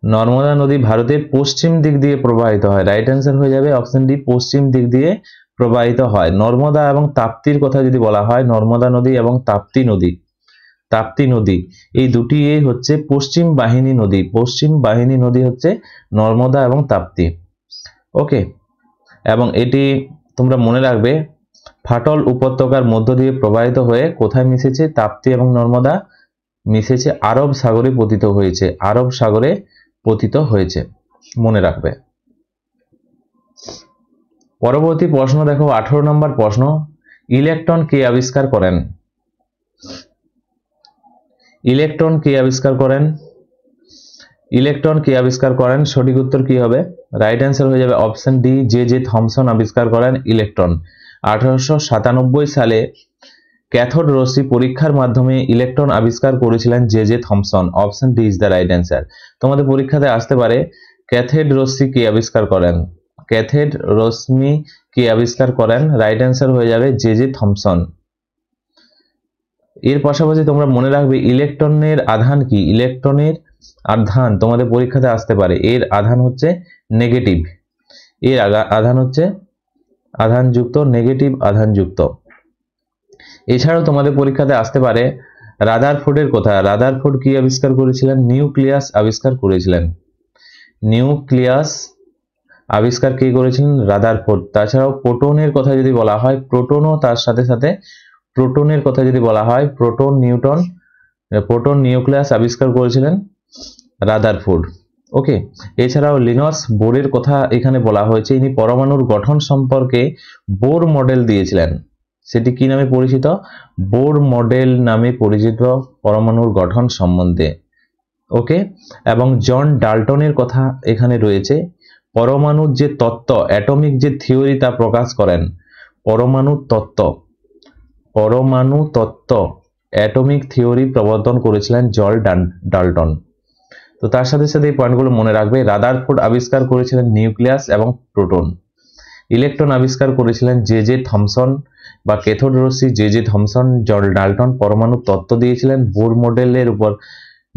S1: নর্মদা নদী ভারতের পশ্চিম দিক দিয়ে প্রবাহিত হয়। রাইট অ্যান্সার হয়ে যাবে অপশন ডি, পশ্চিম দিক দিয়ে প্রবাহিত হয়। নর্মদা এবং তাপ্তির কথা যদি বলা হয়, নর্মদা নদী এবং তাপ্তি নদী, তাপ্তি নদী এই দুটি হচ্ছে পশ্চিম বাহিনী নদী, পশ্চিম বাহিনী নদী হচ্ছে নর্মদা এবং তাপ্তি। ওকে, এবং এটি তোমরা মনে রাখবে ফাটল উপত্যকার মধ্য দিয়ে প্রবাহিত হয়ে কোথায় মিশেছে? তাপ্তি এবং নর্মদা মিশেছে আরব সাগরে পতিত হয়েছে, আরব সাগরে পতিত হয়েছে, মনে রাখবে। পরবর্তী প্রশ্ন দেখো, 18 নম্বর প্রশ্ন, ইলেকট্রন কে আবিষ্কার করেন? ইলেকট্রন কে আবিষ্কার করেন? ইলেকট্রন কে আবিষ্কার করেন? সঠিক উত্তর কি হবে? রাইট অ্যান্সার হয়ে যাবে অপশন ডি, জে থমসন আবিষ্কার করেন ইলেকট্রন। 1897 সালে ক্যাথোড রশ্মি পরীক্ষার মাধ্যমে ইলেকট্রন আবিষ্কার করেছিলেন J Thomson. Option D is the right answer. তোমাদের পরীক্ষাতে আসতে পারে ক্যাথোড রশ্মি কে আবিষ্কার করেন? ক্যাথোড রশ্মি কে আবিষ্কার করেন? রাইট অ্যান্সার হয়ে যাবে জে থমসন। এর পাশাপাশি তোমরা মনে রাখবে ইলেকট্রনের আধান কি? ইলেকট্রনের আধান তোমাদের পরীক্ষাতে আসতে পারে, এর আধান হচ্ছে নেগেটিভ, এর আধান হচ্ছে আধানযুক্ত, নেগেটিভ আধানযুক্ত। এছাড়াও তোমাদের পরীক্ষাতে আসতে পারে রাদারফোর্ডের কথা। রাদারফোর্ড কি আবিষ্কার করেছিলেন? নিউক্লিয়াস আবিষ্কার করেছিলেন, নিউক্লিয়াস আবিষ্কার কে করেছিলেন? রাদারফোর্ড। তাছাড়াও প্রোটনের কথা যদি বলা হয়, প্রোটনও তার সাথে সাথে, প্রোটনের কথা যদি বলা হয়, প্রোটন নিউক্লিয়াস আবিষ্কার করেছিলেন রাদারফোর্ড। ওকে, এছাড়াও লিনাস বোরের কথা এখানে বলা হয়েছে, ইনি পরমাণুর গঠন সম্পর্কে বোর মডেল দিয়েছিলেন, সেটি কি নামে পরিচিত? বোর মডেল নামে পরিচিত পরমাণুর গঠন সম্বন্ধে। ওকে, এবং জন ডাল্টনের কথা এখানে রয়েছে, পরমাণুর যে তত্ত্ব, অ্যাটমিক যে থিওরি তা প্রকাশ করেন, পরমাণু তত্ত্ব অ্যাটমিক থিওরি প্রবর্তন করেছিলেন জন ডাল্টন। তো তার সাথে সাথে এই পয়েন্টগুলো মনে রাখবে। রাদারফোর্ড আবিষ্কার করেছিলেন নিউক্লিয়াস এবং প্রোটন। ইলেকট্রন আবিষ্কার করেছিলেন জে থমসন বা ক্যাথোড রশ্মি জে থমসন। জন ডাল্টন পরমাণু তত্ত্ব দিয়েছিলেন, বোর মডেলের উপর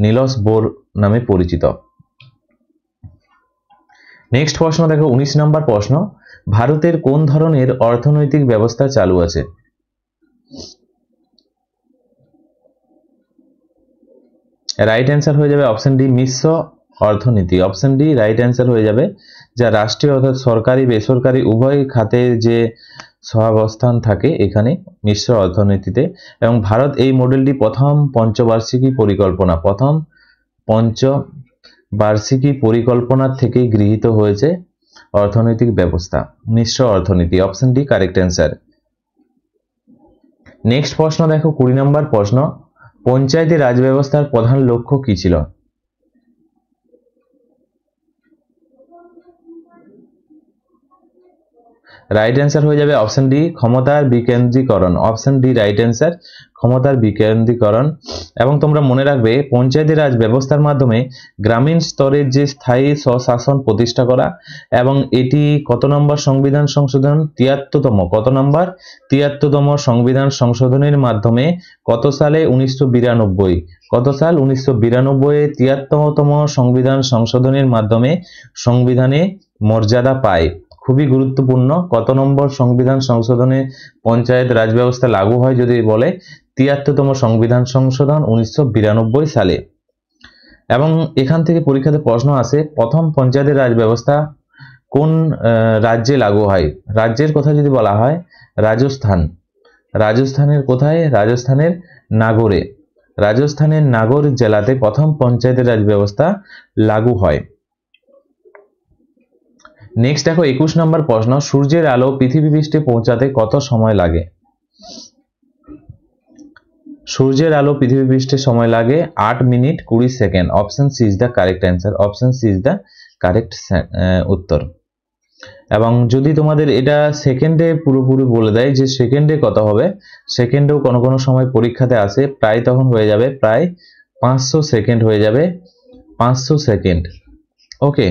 S1: নিলস বোর নামে পরিচিত। নেক্সট প্রশ্ন দেখো, 19 নম্বর প্রশ্ন, ভারতের কোন ধরনের অর্থনৈতিক ব্যবস্থা চালু আছে? রাইট অ্যান্সার হয়ে যাবে অপশন ডি, মিশ্র অর্থনীতি। অপশন ডি রাইট অ্যান্সার হয়ে যাবে, যা রাষ্ট্রীয় অর্থাৎ সরকারি বেসরকারি উভয় খাতে যে সহাবস্থান থাকে এখানে মিশ্র অর্থনীতিতে। এবং ভারত এই মডেলটি প্রথম পঞ্চবার্ষিকী পরিকল্পনা থেকেই গৃহীত হয়েছে অর্থনৈতিক ব্যবস্থা, মিশ্র অর্থনীতি। Option D correct answer. Next প্রশ্ন দেখো, 20 নম্বর প্রশ্ন, পঞ্চায়েতি রাজ ব্যবস্থার প্রধান লক্ষ্য কি ছিল? রাইট অ্যান্সার হয়ে যাবে অপশন ডি, ক্ষমতার বিকেন্দ্রীকরণ। অপশন ডি রাইট অ্যান্সার, ক্ষমতার বিকেন্দ্রীকরণ। এবং তোমরা মনে রাখবে পঞ্চায়েতি রাজ ব্যবস্থার মাধ্যমে গ্রামীণ স্তরের যে স্থায়ী স্বশাসন প্রতিষ্ঠা করা। এবং এটি কত নম্বর সংবিধান সংশোধন? 73তম। কত নম্বর? 73তম সংবিধান সংশোধনের মাধ্যমে কত সালে? 1992। কত সাল? 1992 73তম সংবিধান সংশোধনের মাধ্যমে সংবিধানে মর্যাদা পায়। খুবই গুরুত্বপূর্ণ, কত নম্বর সংবিধান সংশোধনে পঞ্চায়েত রাজ ব্যবস্থা লাগু হয় যদি বলে 73তম সংবিধান সংশোধন 1992 সালে। এবং এখান থেকে পরীক্ষাতে প্রশ্ন আসে, প্রথম পঞ্চায়েতের রাজ ব্যবস্থা কোন রাজ্যে লাগু হয়? রাজ্যের কথা যদি বলা হয় রাজস্থান। রাজস্থানের কোথায়? রাজস্থানের নাগরে। রাজস্থানের নাগর জেলাতে প্রথম পঞ্চায়েতের রাজ ব্যবস্থা লাগু হয়। নেক্সট দেখো 21 নম্বর প্রশ্ন, সূর্যের আলো পৃথিবী পৃষ্ঠে পৌঁছাতে কত সময় লাগে? সূর্যের আলো পৃথিবী পৃষ্ঠে সময় লাগে 8 minute 20 second. Option C is the correct answer. Option C is the correct উত্তর। এবং যদি তোমাদের এটা সেকেন্ডে পুরোপুরি বলে দেয় যে সেকেন্ডে কত হবে, সেকেন্ডেও কোনো কোনো সময় পরীক্ষাতে আসে, প্রায় তখন হয়ে যাবে প্রায় 500 সেকেন্ড হয়ে যাবে, 500 সেকেন্ড। ওকে,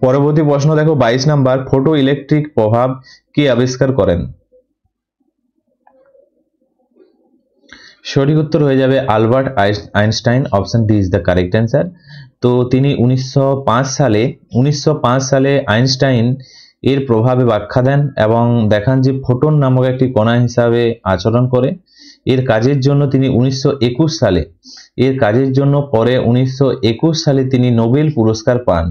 S1: পরবর্তী প্রশ্ন দেখো 22 নাম্বার, ফটো ইলেকট্রিক প্রভাব কে আবিষ্কার করেন? সঠিক উত্তর হয়ে যাবে Albert Einstein. Option D is the correct answer. তো তিনি 1905 সালে আইনস্টাইন এর প্রভাবে ব্যাখ্যা দেন এবং দেখান যে ফোটন নামক একটি কণা হিসাবে আচরণ করে। এর কাজের জন্য তিনি 1921 সালে পরে 1921 সালে তিনি নোবেল পুরস্কার পান।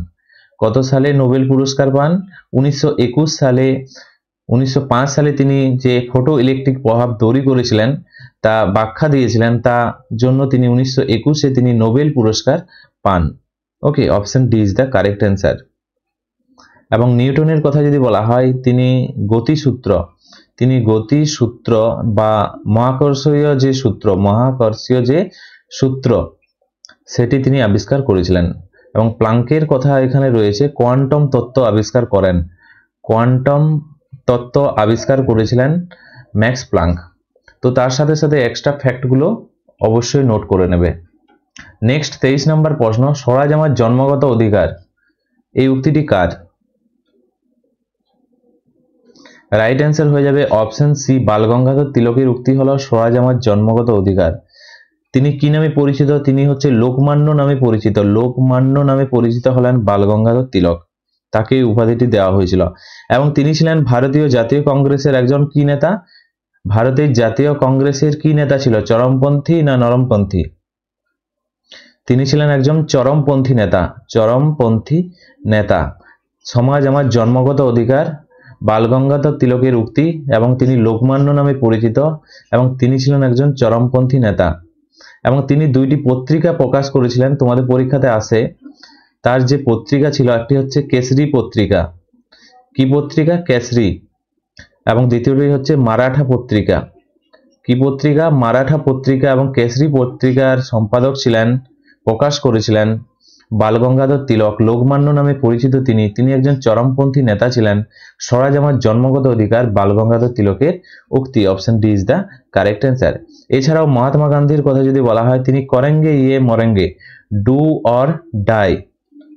S1: কত সালে নোবেল পুরস্কার পান? 1921 সালে। 1905 সালে তিনি যে ফটো ইলেকট্রিক প্রভাব তৈরি করেছিলেন, তা ব্যাখ্যা দিয়েছিলেন, তা জন্য তিনি 1921-এ তিনি নোবেল পুরস্কার পান। Okay, option D is the correct answer. এবং নিউটনের কথা যদি বলা হয়, তিনি গতিসূত্র বা মহাকর্ষীয় যে সূত্র সেটি তিনি আবিষ্কার করেছিলেন। এবং প্লাঙ্কের কথা এখানে রয়েছে, কোয়ান্টাম তত্ত্ব আবিষ্কার করেন। কোয়ান্টাম তত্ত্ব আবিষ্কার করেছিলেন ম্যাক্স প্লাঙ্ক। তো তার সাথে সাথে এক্সট্রা ফ্যাক্টগুলো অবশ্যই নোট করে নেবে। নেক্সট 23 নম্বর প্রশ্ন, স্বরাজ আমার জন্মগত অধিকার, এই উক্তিটি কার? রাইট অ্যান্সার হয়ে যাবে অপশন সি, বালগঙ্গাধর তিলকের উক্তি হলো স্বরাজ আমার জন্মগত অধিকার। তিনি কি নামে পরিচিত? তিনি হচ্ছে লোকমান্য নামে পরিচিত। লোকমান্য নামে পরিচিত হলেন বালগঙ্গাধর তিলক, তাকে এই উপাধিটি দেওয়া হয়েছিল। এবং তিনি ছিলেন ভারতীয় জাতীয় কংগ্রেসের একজন কি নেতা? ভারতের জাতীয় কংগ্রেসের কি নেতা ছিল? চরমপন্থী না নরমপন্থী? তিনি ছিলেন একজন চরমপন্থী নেতা। সমাজ আমার জন্মগত অধিকার, বালগঙ্গাধর তিলকের উক্তি, এবং তিনি লোকমান্য নামে পরিচিত, এবং তিনি ছিলেন একজন চরমপন্থী নেতা। এবং তিনি দুইটি পত্রিকা প্রকাশ করেছিলেন, তোমাদের পরীক্ষাতে আসে। তার যে পত্রিকা ছিল, একটি হচ্ছে কেসরি পত্রিকা। কি পত্রিকা? কেসরি। এবং দ্বিতীয়টি হচ্ছে মারাঠা পত্রিকা। কি পত্রিকা? মারাঠা পত্রিকা। এবং কেসরি পত্রিকার সম্পাদক ছিলেন, প্রকাশ করেছিলেন বালগঙ্গাধর তিলক। লোকমান্য নামে পরিচিত তিনি একজন চরমপন্থী নেতা ছিলেন। স্বরাজ আমার জন্মগত অধিকার, বালগঙ্গাধর তিলকের উক্তি। Option D is the correct answer. এছাড়াও মহাত্মা গান্ধীর কথা যদি বলা হয়, তিনি করেঙ্গে ইয়ে মরেঙ্গে, ডু অর ডাই,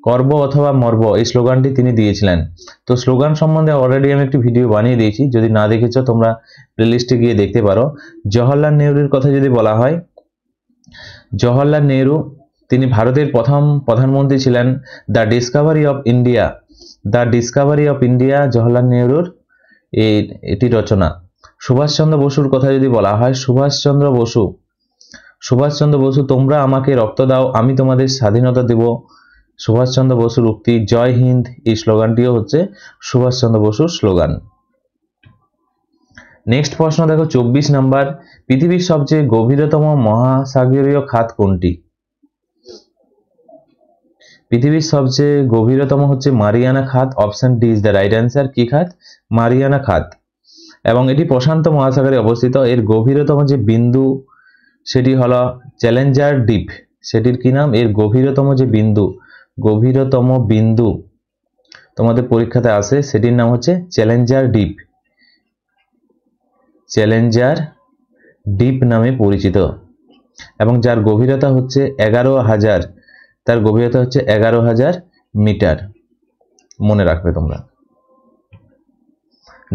S1: করব অথবা মরব, এই স্লোগানটি তিনি দিয়েছিলেন। তো স্লোগান সম্বন্ধে অলরেডি আমি একটি ভিডিও বানিয়ে দিয়েছি, যদি না দেখেছো তোমরা প্লেলিস্টে গিয়ে দেখতে পারো। জওহরলাল নেহরুর কথা যদি বলা হয়, জওহরলাল নেহরু তিনি ভারতের প্রথম প্রধানমন্ত্রী ছিলেন। The discovery of India Jawaharlal নেহরুর এটি রচনা। সুভাষচন্দ্র বসুর কথা যদি বলা হয়, সুভাষচন্দ্র বসু, তোমরা আমাকে রক্ত দাও, আমি তোমাদের স্বাধীনতা দেব, সুভাষচন্দ্র বসুর উক্তি। জয় হিন্দ, এই স্লোগানটিও হচ্ছে সুভাষচন্দ্র বসুর স্লোগান। নেক্সট প্রশ্ন দেখো 24 নাম্বার, পৃথিবীর সবচেয়ে গভীরতম মহাসাগরীয় খাত কোনটি? পৃথিবীর সবচেয়ে গভীরতম হচ্ছে মারিয়ানা খাত। Option D is the right answer. কি খাত? মারিয়ানা খাত। এবং এটি প্রশান্ত মহাসাগরে অবস্থিত। এর গভীরতম যে বিন্দু সেটি হলো চ্যালেঞ্জার দ্বীপ। সেটির কি নাম? এর গভীরতম বিন্দু তোমাদের পরীক্ষাতে আসে, সেটির নাম হচ্ছে চ্যালেঞ্জার দ্বীপ নামে পরিচিত। এবং যার গভীরতা হচ্ছে 11,000, তার গভীরতা হচ্ছে 11,000 মিটার। মনে রাখবে তোমরা।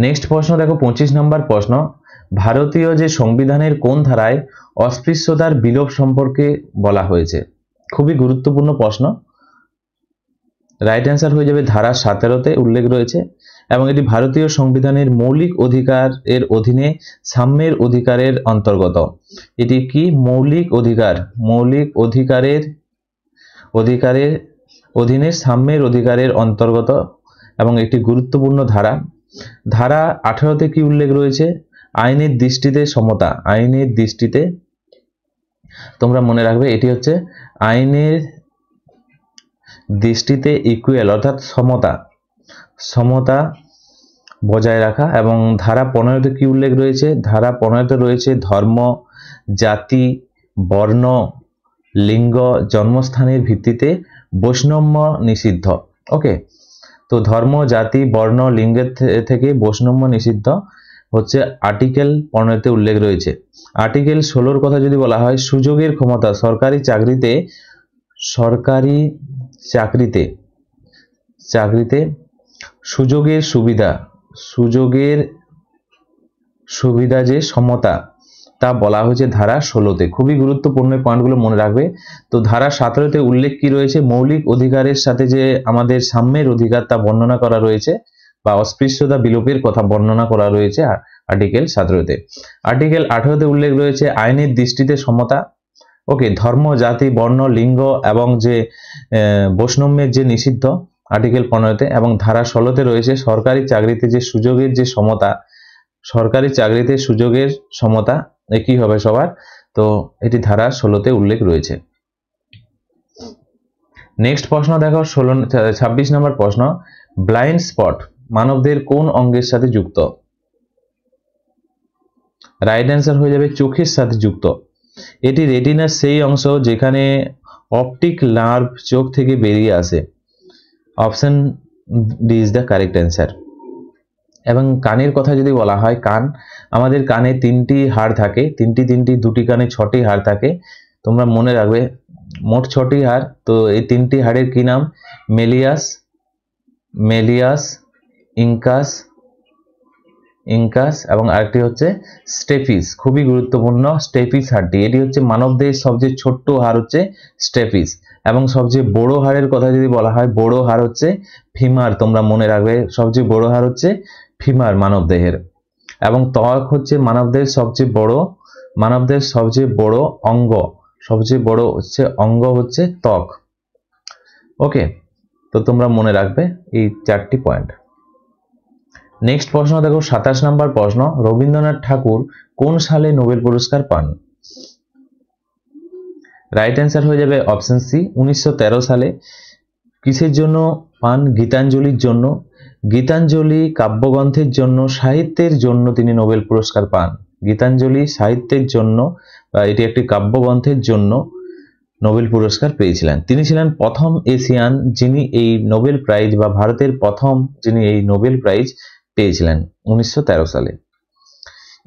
S1: নেক্সট প্রশ্ন দেখো 25 নম্বর প্রশ্ন, ভারতীয় যে সংবিধানের কোন ধারায় অস্পৃশ্যতার বিলোপ সম্পর্কে বলা হয়েছে? খুবই গুরুত্বপূর্ণ প্রশ্ন। রাইট অ্যান্সার হয়ে যাবে ধারা 17-তে উল্লেখ রয়েছে। এবং এটি ভারতীয় সংবিধানের মৌলিক অধিকারের অধীনে সাম্যের অধিকারের অন্তর্গত। এটি কি? মৌলিক অধিকারের অধীনে সাম্যের অধিকারের অন্তর্গত, এবং একটি গুরুত্বপূর্ণ ধারা। ধারা 18-তে কি উল্লেখ রয়েছে? আইনের দৃষ্টিতে সমতা। আইনের দৃষ্টিতে, তোমরা মনে রাখবে এটি হচ্ছে আইনের দৃষ্টিতে ইকুয়াল অর্থাৎ সমতা বজায় রাখা। এবং ধারা 15তে কি উল্লেখ রয়েছে? ধারা 15তে রয়েছে ধর্ম, জাতি, বর্ণ, লিঙ্গ, জন্মস্থানের ভিত্তিতে বৈষম্য নিষিদ্ধ। ওকে, তো ধর্ম, জাতি, বর্ণ, লিঙ্গের থেকে বৈষম্য নিষিদ্ধ হচ্ছে আর্টিকেল 15তে উল্লেখ রয়েছে। আর্টিকেল 16-র কথা যদি বলা হয়, সুযোগের ক্ষমতা, সরকারি চাকরিতে সুযোগের সুবিধা যে সমতা তা বলা হয়েছে ধারা 16তে। খুবই গুরুত্বপূর্ণ পয়েন্টগুলো মনে রাখবে। তো ধারা 17তে উল্লেখ কি রয়েছে? মৌলিক অধিকারের সাথে যে আমাদের সাম্যের অধিকার তা বর্ণনা করা রয়েছে, বা অস্পৃশ্যতা বিলোপের কথা বর্ণনা করা রয়েছে আর্টিকেল 17তে। আর্টিকেল 18তে উল্লেখ রয়েছে আইনের দৃষ্টিতে সমতা। ওকে, ধর্ম, জাতি, বর্ণ, লিঙ্গ এবং যে বৈষম্যের যে নিষিদ্ধ আর্টিকেল 15তে। এবং ধারা 16তে রয়েছে সরকারি চাকরিতে যে সুযোগের যে সমতা, একই হবে সবার। তো এটি ধারা 16তে উল্লেখ রয়েছে। নেক্সট প্রশ্ন দেখো, 26 নম্বর প্রশ্ন, ব্লাইন্ড স্পট মানবদের কোন অঙ্গের সাথে যুক্ত? রাইট অ্যান্সার হয়ে যাবে চোখের সাথে যুক্ত। এটি রেটিনার সেই অংশ যেখানে অপটিক নার্ভ চোখ থেকে বেরিয়ে আসে। Option D is the correct answer. এবং কানের কথা যদি বলা হয়, আমাদের কানে 3টি হাড় থাকে, দুটি কানে 6টি হাড় থাকে। তোমরা মনে রাখবে মোট 6টি হাড়। তো এই 3টি হাড়ের কি নাম? মেলিয়াস, ইনকাস এবং আরেকটি হচ্ছে স্টেপিস। খুবই গুরুত্বপূর্ণ স্টেপিস হাড়টি। এটি হচ্ছে মানবদেহের সবচেয়ে ছোট্ট হাড় হচ্ছে স্টেপিস। এবং সবচেয়ে বড় হাড়ের কথা যদি বলা হয়, বড় হাড় হচ্ছে ফিমার। তোমরা মনে রাখবে সবচেয়ে বড় হাড় হচ্ছে ফিমার মানবদেহের। এবং ত্বক হচ্ছে মানবদেহের সবচেয়ে বড় অঙ্গ। অঙ্গ হচ্ছে ত্বক। ওকে, তো তোমরা মনে রাখবে এই 4টি পয়েন্ট। নেক্সট প্রশ্ন দেখো, 27 নম্বর প্রশ্ন, রবীন্দ্রনাথ ঠাকুর কোন সালে নোবেল পুরস্কার পান? রাইট অ্যান্সার হয়ে যাবে অপশন সি, 1913 সালে। কিসের জন্য পান? গীতাঞ্জলির জন্য। গীতাঞ্জলি কাব্যগ্রন্থের জন্য, সাহিত্যের জন্য তিনি নোবেল পুরস্কার পান। গীতাঞ্জলি সাহিত্যের জন্য, এটি একটি কাব্যগ্রন্থের জন্য নোবেল পুরস্কার পেয়েছিলেন। তিনি ছিলেন প্রথম এশিয়ান যিনি এই নোবেল প্রাইজ, বা ভারতের প্রথম যিনি এই নোবেল প্রাইজ পেয়েছিলেন 1913 সালে।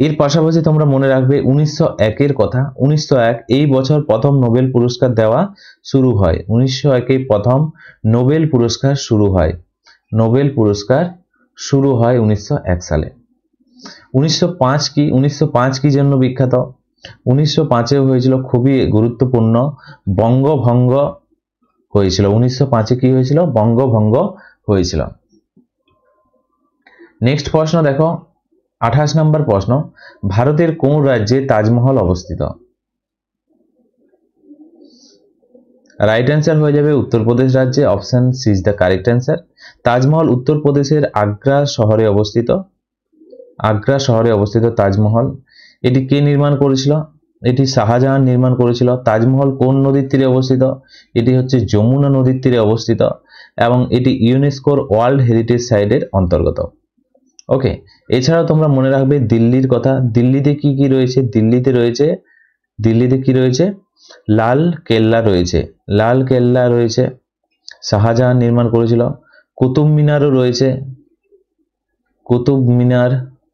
S1: এর পাশাপাশি তোমরা মনে রাখবে 1901-এর কথা। 1901 এই বছর প্রথম নোবেল পুরস্কার দেওয়া শুরু হয়। 1901-এ প্রথম নোবেল পুরস্কার শুরু হয়। 1901 সালে। 1905 কি? 1905 কি জন্য বিখ্যাত? 1905-এ হয়েছিল খুবই গুরুত্বপূর্ণ বঙ্গভঙ্গ হয়েছিল। 1905-এ কি হয়েছিল? বঙ্গভঙ্গ হয়েছিল। নেক্সট প্রশ্ন দেখো, 28 নম্বর প্রশ্ন, ভারতের কোন রাজ্যে তাজমহল অবস্থিত? রাইট অ্যান্সার হয়ে যাবে উত্তরপ্রদেশ রাজ্যে। Option C is the correct answer. Taj Mahal উত্তরপ্রদেশের আগ্রা শহরে অবস্থিত তাজমহল। এটি কে নির্মাণ করেছিল? এটি শাহজাহান নির্মাণ করেছিল। তাজমহল কোন নদীর তীরে অবস্থিত? এটি হচ্ছে যমুনা নদীর তীরে অবস্থিত এবং এটি ইউনেস্কোর ওয়ার্ল্ড হেরিটেজ সাইটের অন্তর্গত। ওকে, এছাড়াও তোমরা মনে রাখবে দিল্লির কথা। দিল্লিতে কি কি রয়েছে? দিল্লিতে কি রয়েছে? লাল কেল্লা রয়েছে, শাহজাহান নির্মাণ করেছিল। কুতুব মিনারও রয়েছে,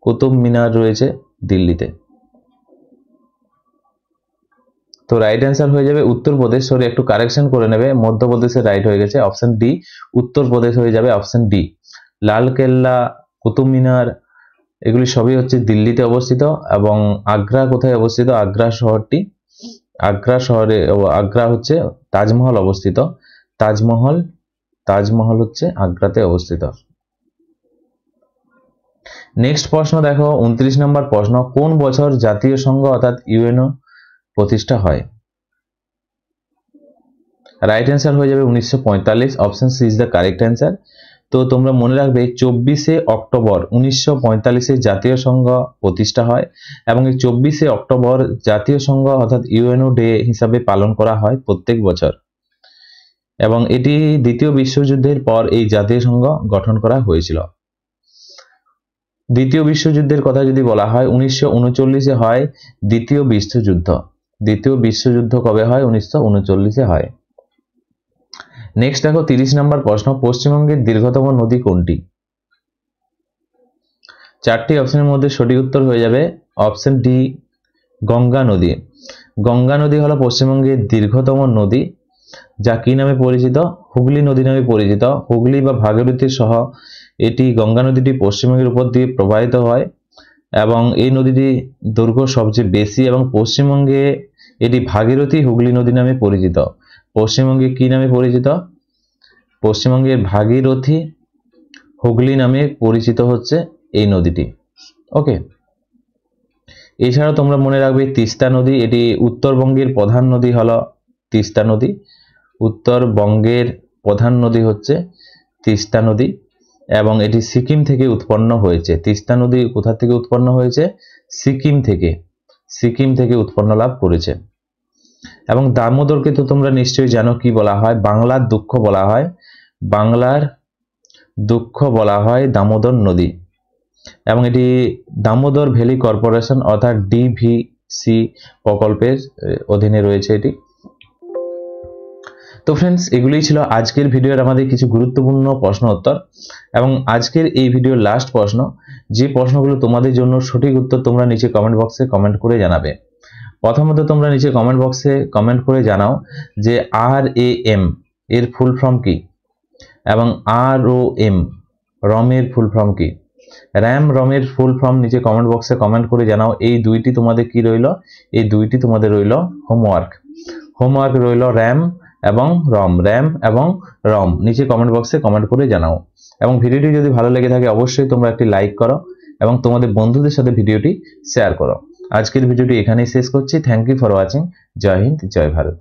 S1: কুতুব মিনার রয়েছে দিল্লিতে। তো রাইট অ্যান্সার হয়ে যাবে উত্তরপ্রদেশ। সরি, একটু কারেকশন করে নেবে, মধ্যপ্রদেশে রাইট হয়ে গেছে। অপশন ডি উত্তরপ্রদেশ হয়ে যাবে। Option D. লাল কেল্লা, কুতুব মিনার এগুলি সবই হচ্ছে দিল্লিতে অবস্থিত। এবং আগ্রা কোথায় অবস্থিত? আগ্রা হচ্ছে তাজমহল অবস্থিত। তাজমহল হচ্ছে আগ্রাতে অবস্থিত। নেক্সট প্রশ্ন দেখো, 29 নম্বর প্রশ্ন, কোন বছর জাতীয় সংঘ অর্থাৎ ইউএনও প্রতিষ্ঠা হয়? রাইট অ্যান্সার হয়ে যাবে 1945। Option C is the correct answer. তো তোমরা মনে রাখবে 24শে অক্টোবর 1945-এ জাতীয় সংঘ প্রতিষ্ঠা হয় এবং এই 24শে অক্টোবর জাতীয় সংঘ অর্থাৎ ইউএনও ডে হিসাবে পালন করা হয় প্রত্যেক বছর। এবং এটি দ্বিতীয় বিশ্বযুদ্ধের পর এই জাতীয় সংঘ গঠন করা হয়েছিল। দ্বিতীয় বিশ্বযুদ্ধের কথা যদি বলা হয় 1939-এ হয় দ্বিতীয় বিশ্বযুদ্ধ। দ্বিতীয় বিশ্বযুদ্ধ কবে হয়? 1939-এ হয়। নেক্সট দেখো 30 নম্বর প্রশ্ন, পশ্চিমবঙ্গের দীর্ঘতম নদী কোনটি? চারটি অপশনের মধ্যে সঠিক উত্তর হয়ে যাবে অপশন ডি, গঙ্গা নদী। গঙ্গা নদী হলো পশ্চিমবঙ্গের দীর্ঘতম নদী, যা কি নামে পরিচিত? হুগলি নদী নামে পরিচিত। হুগলি বা ভাগীরথী সহ এটি গঙ্গা নদীটি পশ্চিমবঙ্গের উপর দিয়ে প্রবাহিত হয় এবং এই নদীটি দৈর্ঘ্য সবচেয়ে বেশি এবং পশ্চিমবঙ্গে এটি ভাগীরথী হুগলি নদী নামে পরিচিত। পশ্চিমবঙ্গে কি নামে পরিচিত? পশ্চিমবঙ্গের ভাগীরথী হুগলি নামে পরিচিত হচ্ছে এই নদীটি। ওকে, এছাড়াও তোমরা মনে রাখবে তিস্তা নদী, এটি উত্তরবঙ্গের প্রধান নদী হলো তিস্তা নদী। উত্তরবঙ্গের প্রধান নদী হচ্ছে তিস্তা নদী এবং এটি সিকিম থেকে উৎপন্ন হয়েছে। তিস্তা নদী কোথা থেকে উৎপন্ন হয়েছে? সিকিম থেকে। সিকিম থেকে উৎপন্ন লাভ করেছে। এবং দামোদরকে তো তোমরা নিশ্চয়ই জানো কি বলা হয়? বাংলার দুঃখ বলা হয়। বাংলার দুঃখ বলা হয় দামোদর নদী এবং এটি দামোদর ভ্যালি কর্পোরেশন অর্থাৎ ডিভিসি প্রকল্পের অধীনে রয়েছে এটি। তো ফ্রেন্ডস, এগুলোই ছিল আজকের ভিডিওর আমাদের কিছু গুরুত্বপূর্ণ প্রশ্ন উত্তর এবং আজকের এই ভিডিওর লাস্ট প্রশ্ন, যে প্রশ্নগুলো তোমাদের জন্য সঠিক উত্তর তোমরা নিচে কমেন্ট বক্সে কমেন্ট করে জানাবে। প্রথমত তোমরা নিচে কমেন্ট বক্সে কমেন্ট করে জানাও যে RAM এর ফুল ফর্ম কি এবং ROM রমের ফুল ফর্ম কি। র্যাম রমের ফুল ফর্ম নিচে কমেন্ট বক্সে কমেন্ট করে জানাও। এই দুইটি তোমাদের কি রইল? এই দুইটি তোমাদের রইল হোমওয়ার্ক। হোমওয়ার্ক রইল র্যাম এবং রম, র্যাম এবং রম নিচে কমেন্ট বক্সে কমেন্ট করে জানাও। এবং ভিডিওটি যদি ভালো লেগে থাকে অবশ্যই তোমরা একটি লাইক করো এবং তোমাদের বন্ধুদের সাথে ভিডিওটি শেয়ার করো। আজকের ভিডিওটি এখানেই শেষ করছি। Thank you for watching. জয় হিন্দ, জয় ভারত।